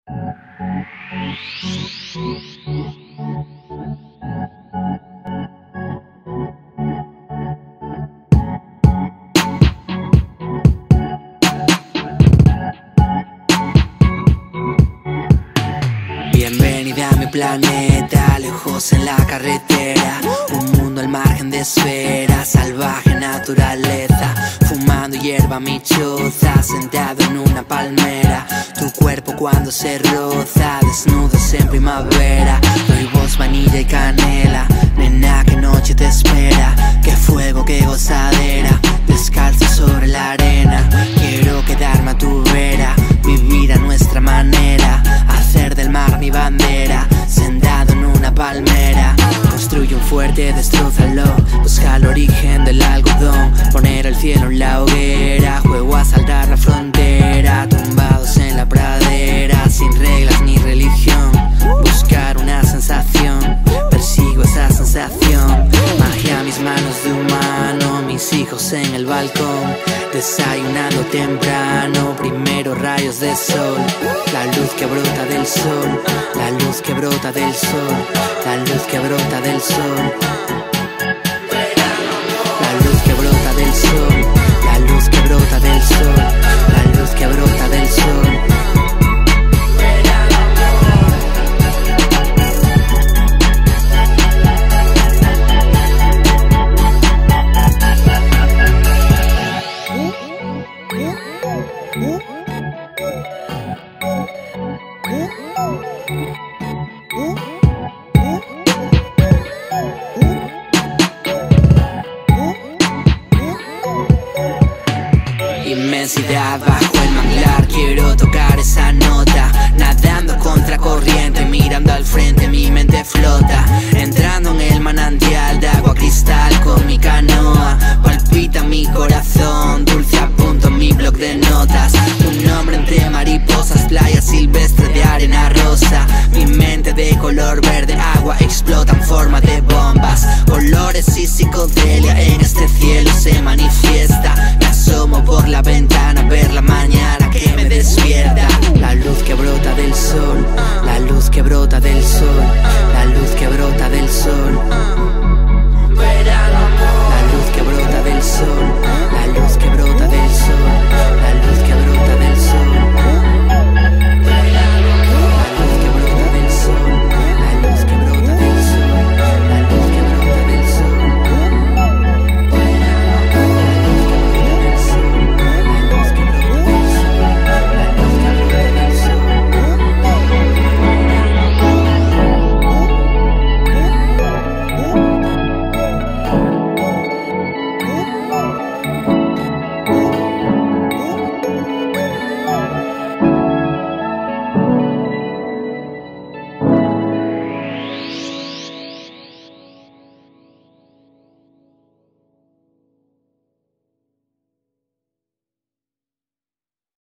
Bienvenida a mi planeta, lejos en la carretera. Un mundo al margen de esferas, salvaje naturaleza. Fumando hierba mi choza, sentado en una palmera. Tu cuerpo cuando se roza, desnudos en primavera. Doy voz, vainilla y canela, nena, qué noche te espera. Qué fuego, qué gozadera, descalzo sobre la arena. Quiero quedarme a tu vera, vivir a nuestra manera. Hacer del mar mi bandera, sentado en una palmera. Construye un fuerte, destrózalo, busca el origen del algodón. Poner el cielo en la hoguera, juego a saltar la frontera. Tumbados en la pradera, sin reglas ni religión. Buscar una sensación, persigo esa sensación. Magia mis manos de humano, mis hijos en el balcón. Desayunando temprano, primero rayos de sol. La luz que brota del sol, la luz que brota del sol, la luz que brota del sol. La luz que brota del sol, la luz que brota del sol, la luz que brota del sol. Inmensidad bajo el manglar, quiero tocar esa nota. Nadando contra corriente, mirando al frente, mi mente flota. Entrando en el manantial de agua cristal con mi canoa. Palpita mi corazón, dulce apunto en mi bloc de notas. Tu nombre entre mariposas, playa silvestre de arena rosa. Mi mente de color verde, agua explota en forma de bombas. Colores y psicodelia en este cielo se manifiesta. Me asomo por la ventana a ver la mañana